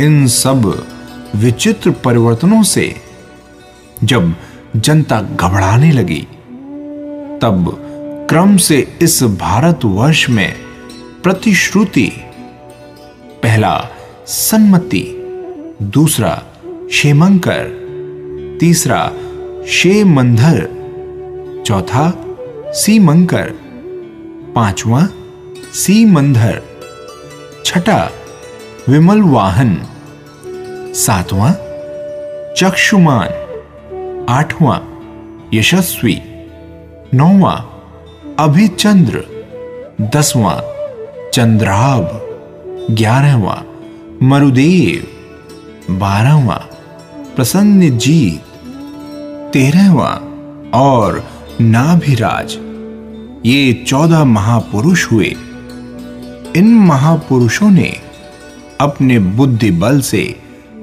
इन सब विचित्र परिवर्तनों से जब जनता घबराने लगी, तब क्रम से इस भारतवर्ष में प्रतिश्रुति, पहला सन्मति, दूसरा क्षेमंकर, तीसरा क्षेमंधर, चौथा सीमंकर, पांचवा सीमंधर, छठा विमल वाहन, सातवां चक्षुमान, आठवां यशस्वी, नौवां अभिचंद्र, 10वां चंद्राभ, 11वां मरुदेव, 12वां प्रसन्नजीत, 13वां और नाभिराज। ये 14 महापुरुष हुए। इन महापुरुषों ने अपने बुद्धि बल से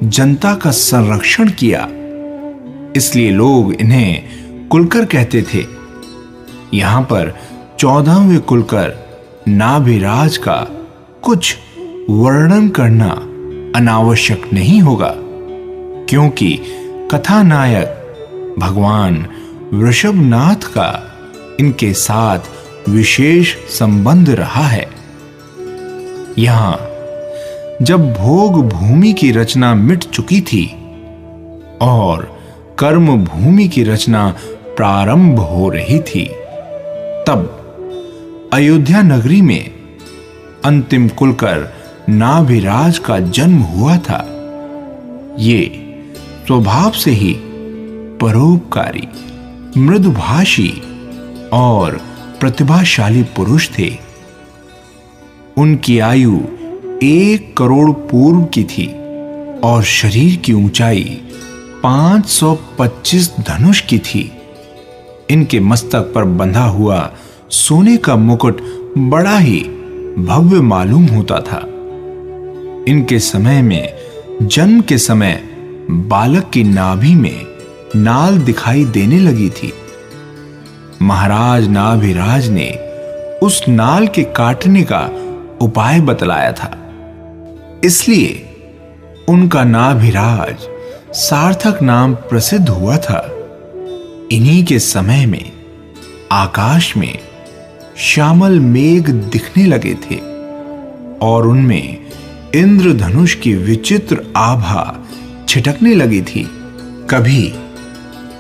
जनता का संरक्षण किया, इसलिए लोग इन्हें कुलकर कहते थे। यहां पर 14वें कुलकर नाभिराज का कुछ वर्णन करना अनावश्यक नहीं होगा, क्योंकि कथानायक भगवान वृषभनाथ का इनके साथ विशेष संबंध रहा है। यहां जब भोग भूमि की रचना मिट चुकी थी और कर्म भूमि की रचना प्रारंभ हो रही थी, तब अयोध्या नगरी में अंतिम कुलकर नाभिराज का जन्म हुआ था। ये स्वभाव से ही परोपकारी, मृदुभाषी और प्रतिभाशाली पुरुष थे। उनकी आयु 1 करोड़ पूर्व की थी और शरीर की ऊंचाई 525 धनुष की थी। इनके मस्तक पर बंधा हुआ सोने का मुकुट बड़ा ही भव्य मालूम होता था। इनके समय में, जन्म के समय, बालक की नाभि में नाल दिखाई देने लगी थी। महाराज नाभिराज ने उस नाल के काटने का उपाय बतलाया था, इसलिए उनका नाभिराज सार्थक नाम प्रसिद्ध हुआ था। इन्हीं के समय में आकाश में श्यामल मेघ दिखने लगे थे और उनमें इंद्रधनुष की विचित्र आभा छिटकने लगी थी। कभी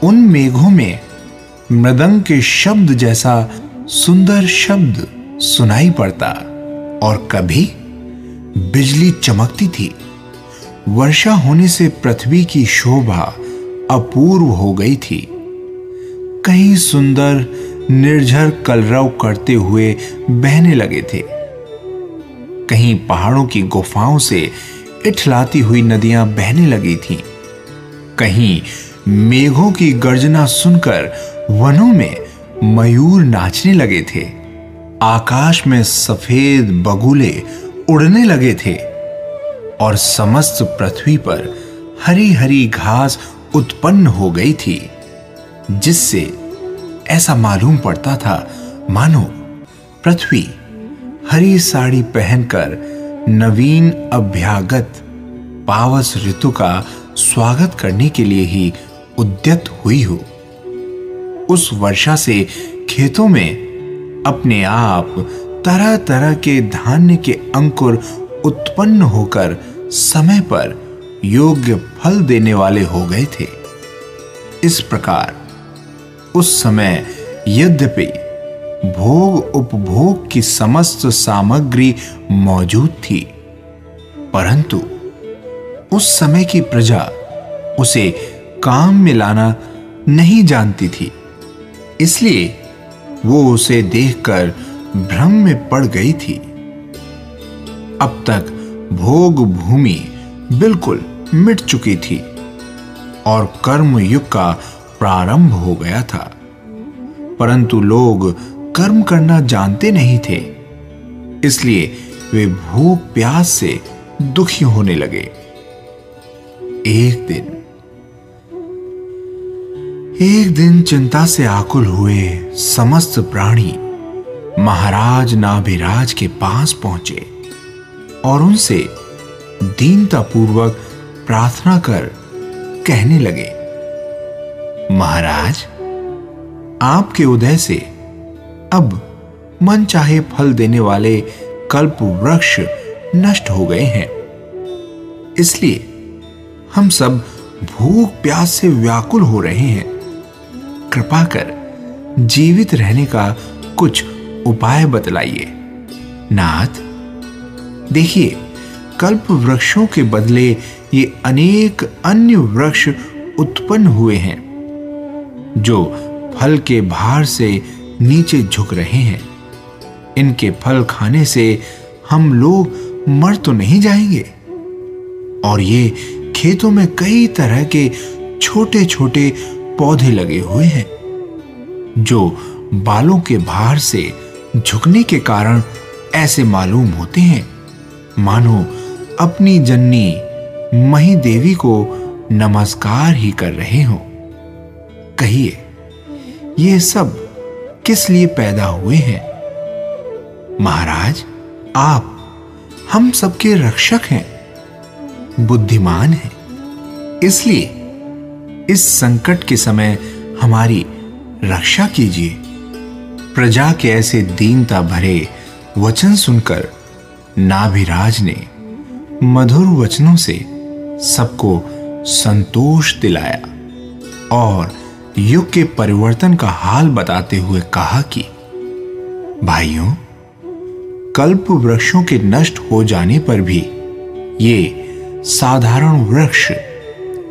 उन मेघों में मृदंग के शब्द जैसा सुंदर शब्द सुनाई पड़ता और कभी बिजली चमकती थी। वर्षा होने से पृथ्वी की शोभा अपूर्व हो गई थी। कहीं सुंदर निर्झर कलरव करते हुए बहने लगे थे, कहीं पहाड़ों की गुफाओं से इठलाती हुई नदियां बहने लगी थीं, कहीं मेघों की गर्जना सुनकर वनों में मयूर नाचने लगे थे। आकाश में सफेद बगुले उड़ने लगे थे और समस्त पृथ्वी पर हरी हरी घास उत्पन्न हो गई थी, जिससे ऐसा मालूम पड़ता था मानो पृथ्वी हरी साड़ी पहनकर नवीन अभ्यागत पावस ऋतु का स्वागत करने के लिए ही उद्यत हुई हो। उस वर्षा से खेतों में अपने आप तरह तरह के धान्य के अंकुर उत्पन्न होकर समय पर योग्य फल देने वाले हो गए थे। इस प्रकार उस समय यद्यपि भोग उपभोग की समस्त सामग्री मौजूद थी, परंतु उस समय की प्रजा उसे काम में लाना नहीं जानती थी, इसलिए वो उसे देखकर भ्रम में पड़ गई थी। अब तक भोग भूमि बिल्कुल मिट चुकी थी और कर्म युग का प्रारंभ हो गया था, परंतु लोग कर्म करना जानते नहीं थे, इसलिए वे भूख प्यास से दुखी होने लगे। एक दिन चिंता से आकुल हुए समस्त प्राणी महाराज नाभिराज के पास पहुंचे और उनसे दीनतापूर्वक प्रार्थना कर कहने लगे, महाराज, आपके उदय से अब मन चाहे फल देने वाले कल्प वृक्ष नष्ट हो गए हैं। इसलिए हम सब भूख प्यास से व्याकुल हो रहे हैं। कृपा कर जीवित रहने का कुछ उपाय बतलाइए। नाथ, देखिए, कल्प वृक्षों के बदले ये अनेक अन्य वृक्ष उत्पन्न हुए हैं जो फल के भार से नीचे झुक रहे हैं। इनके फल खाने से हम लोग मर तो नहीं जाएंगे। और ये खेतों में कई तरह के छोटे छोटे पौधे लगे हुए हैं जो बालों के भार से झुकने के कारण ऐसे मालूम होते हैं मानो अपनी जननी मही देवी को नमस्कार ही कर रहे हो। कहिए, ये सब किस लिए पैदा हुए हैं? महाराज, आप हम सबके रक्षक हैं, बुद्धिमान हैं। इसलिए इस संकट के समय हमारी रक्षा कीजिए। प्रजा के ऐसे दीनता भरे वचन सुनकर नाभिराज ने मधुर वचनों से सबको संतोष दिलाया और युग के परिवर्तन का हाल बताते हुए कहा कि भाइयों, कल्प वृक्षों के नष्ट हो जाने पर भी ये साधारण वृक्ष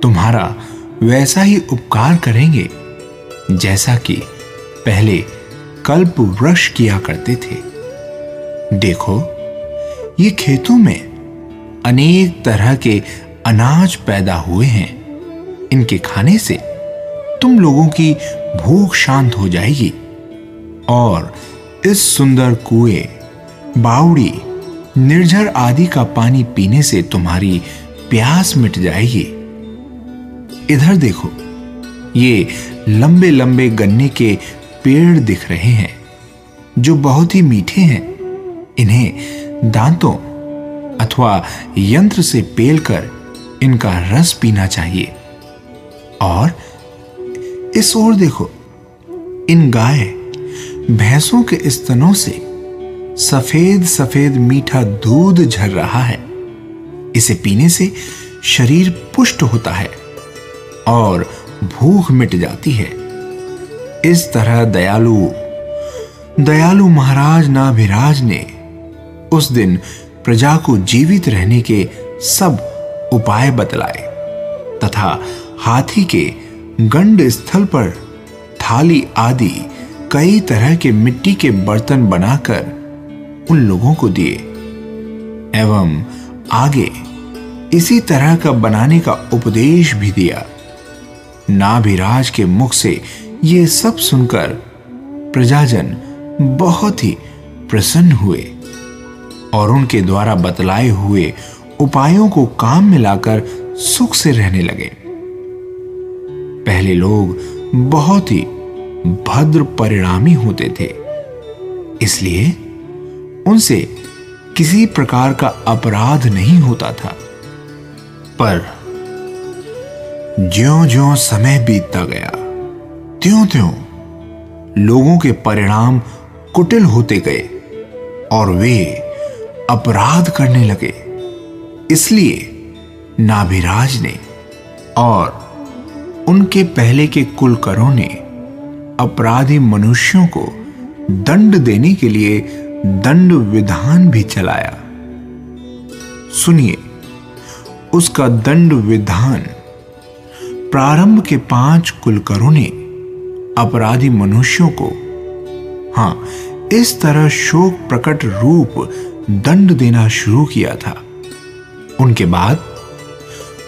तुम्हारा वैसा ही उपकार करेंगे जैसा कि पहले कल्प वृक्ष किया करते थे। देखो, ये खेतों में अनेक तरह के अनाज पैदा हुए हैं। इनके खाने से तुम लोगों की भूख शांत हो जाएगी और इस सुंदर कुएं, बावड़ी, निर्झर आदि का पानी पीने से तुम्हारी प्यास मिट जाएगी। इधर देखो, ये लंबे लंबे गन्ने के पेड़ दिख रहे हैं जो बहुत ही मीठे हैं। इन्हें दांतों अथवा यंत्र से पेलकर इनका रस पीना चाहिए। और इस ओर देखो, इन गाय भैंसों के स्तनों से सफेद सफेद मीठा दूध झर रहा है। इसे पीने से शरीर पुष्ट होता है और भूख मिट जाती है। इस तरह दयालु महाराज नाभिराज ने उस दिन प्रजा को जीवित रहने के सब उपाय बतलाए तथा हाथी के गंड स्थल पर थाली आदि कई तरह के मिट्टी के बर्तन बनाकर उन लोगों को दिए एवं आगे इसी तरह का बनाने का उपदेश भी दिया। नाभिराज के मुख से ये सब सुनकर प्रजाजन बहुत ही प्रसन्न हुए और उनके द्वारा बतलाए हुए उपायों को काम में लाकर सुख से रहने लगे। पहले लोग बहुत ही भद्र परिणामी होते थे, इसलिए उनसे किसी प्रकार का अपराध नहीं होता था। पर ज्यों-ज्यों समय बीतता गया, त्यों-त्यों लोगों के परिणाम कुटिल होते गए और वे अपराध करने लगे। इसलिए नाभिराज ने और उनके पहले के कुलकरों ने अपराधी मनुष्यों को दंड देने के लिए दंड विधान भी चलाया। सुनिए, उसका दंड विधान प्रारंभ के 5 कुलकरों ने अपराधी मनुष्यों को इस तरह शोक प्रकट रूप दंड देना शुरू किया था।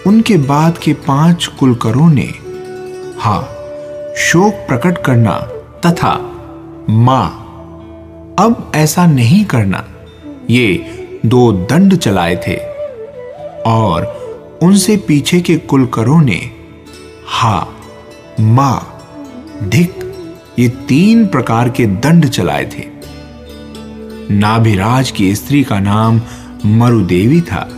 उनके बाद के 5 कुलकरों ने शोक प्रकट करना तथा अब ऐसा नहीं करना, ये 2 दंड चलाए थे और उनसे पीछे के कुलकरों ने धिक, ये 3 प्रकार के दंड चलाए थे। नाभिराज की स्त्री का नाम मरुदेवी था।